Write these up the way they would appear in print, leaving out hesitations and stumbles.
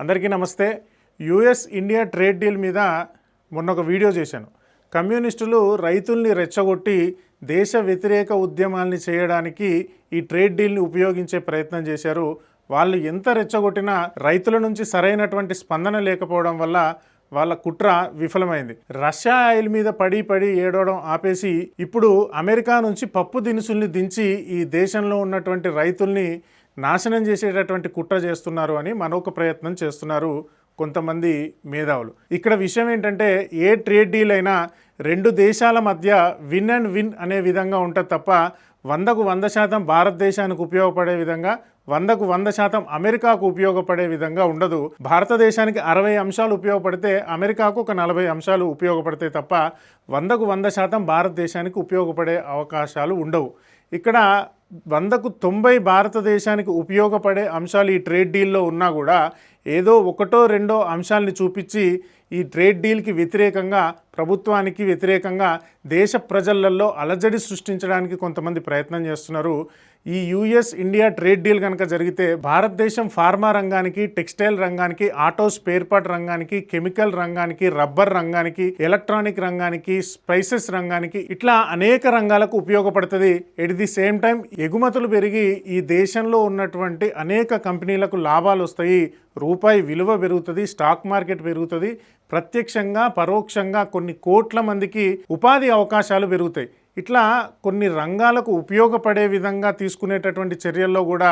అందరికీ నమస్తే. US India trade deal మీద మొన్న ఒక వీడియో చేశాను. కమ్యూనిస్టులు రైతుల్ని రెచ్చగొట్టి దేశ వ్యతిరేక ఉద్యమాల్ని చేయడానికి ఈ ట్రేడ్ డీల్ని ఉపయోగించే ప్రయత్నం చేశారు. వాళ్ళు ఎంత రెచ్చగొట్టినా రైతుల నుంచి సరైనటువంటి స్పందన లేకపోవడం వల్ల వాళ్ళ కుట్ర విఫలమైంది. రష్యా ఆయిల్ మీద పడి ఏడవడం ఆపేసి ఇప్పుడు అమెరికా నుంచి పప్పు దినుసుల్ని దించి ఈ దేశంలో ఉన్నటువంటి రైతుల్ని నాశనం చేసేటటువంటి కుట్ర చేస్తున్నారు అని మరొక ప్రయత్నం చేస్తున్నారు కొంతమంది మేధావులు. ఇక్కడ విషయం ఏంటంటే, ఏ ట్రేడ్ డీల్ అయినా రెండు దేశాల మధ్య విన్ అండ్ విన్ అనే విధంగా ఉంటుంది తప్ప 100కు 100% భారతదేశానికి ఉపయోగపడే విధంగా 100కు 100% అమెరికాకు ఉపయోగపడే విధంగా ఉండదు. భారతదేశానికి 60 అంశాలు ఉపయోగపడితే అమెరికాకు ఒక 40 అంశాలు ఉపయోగపడతాయి తప్ప 100కు 100% భారతదేశానికి ఉపయోగపడే అవకాశాలు ఉండవు. ఇక్కడ 100కు 90 భారతదేశానికి ఉపయోగపడే అంశాలు ఈ ట్రేడ్ డీల్లో ఉన్నా కూడా ఏదో ఒకటో రెండో అంశాలని చూపించి ఈ ట్రేడ్ డీల్కి వ్యతిరేకంగా, ప్రభుత్వానికి వ్యతిరేకంగా దేశ ప్రజలలో అలజడి సృష్టించడానికి కొంతమంది ప్రయత్నం చేస్తున్నారు. ఈ యుఎస్ ఇండియా ట్రేడ్ డీల్ కనుక జరిగితే భారతదేశం ఫార్మా రంగానికి, టెక్స్టైల్ రంగానికి, ఆటో స్పేర్ పార్ట్ రంగానికి, కెమికల్ రంగానికి, రబ్బర్ రంగానికి, ఎలక్ట్రానిక్ రంగానికి, స్పైసెస్ రంగానికి, ఇట్లా అనేక రంగాలకు ఉపయోగపడుతుంది. ఎట్ ది సేమ్ టైం ఎగుమతులు పెరిగి ఈ దేశంలో ఉన్నటువంటి అనేక కంపెనీలకు లాభాలు వస్తాయి, రూపాయి విలువ పెరుగుతుంది, స్టాక్ మార్కెట్ పెరుగుతుంది, ప్రత్యక్షంగా పరోక్షంగా కొన్ని కోట్ల మందికి ఉపాధి అవకాశాలు పెరుగుతాయి. ఇట్లా కొన్ని రంగాలకు ఉపయోగపడే విధంగా తీసుకునేటటువంటి చర్యల్లో కూడా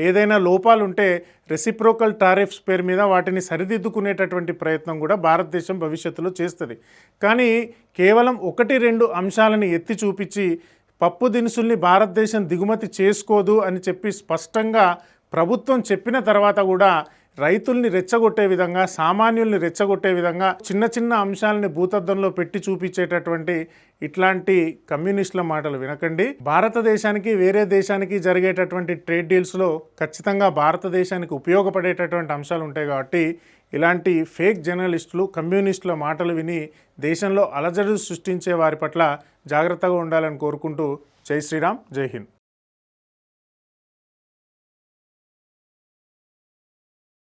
ఏదైనా లోపాలు ఉంటే రెసిప్రోకల్ టారిఫ్స్ పేరు మీద వాటిని సరిదిద్దుకునేటటువంటి ప్రయత్నం కూడా భారతదేశం భవిష్యత్తులో చేస్తుంది. కానీ కేవలం 1-2 అంశాలను ఎత్తి చూపించి పప్పు దినుసుల్ని భారతదేశం దిగుమతి చేసుకోదు అని చెప్పి స్పష్టంగా ప్రభుత్వం చెప్పిన తర్వాత కూడా రైతుల్ని రెచ్చగొట్టే విధంగా, సామాన్యుల్ని రెచ్చగొట్టే విధంగా చిన్న చిన్న అంశాలని భూతద్దంలో పెట్టి చూపించేటటువంటి ఇట్లాంటి కమ్యూనిస్టుల మాటలు వినకండి. భారతదేశానికి వేరే దేశానికి జరిగేటటువంటి ట్రేడ్ డీల్స్లో ఖచ్చితంగా భారతదేశానికి ఉపయోగపడేటటువంటి అంశాలు ఉంటాయి. కాబట్టి ఇలాంటి ఫేక్ జర్నలిస్టులు, కమ్యూనిస్టుల మాటలు విని దేశంలో అలజడులు సృష్టించే వారి పట్ల జాగ్రత్తగా ఉండాలని కోరుకుంటూ జై శ్రీరామ్, జై హింద్.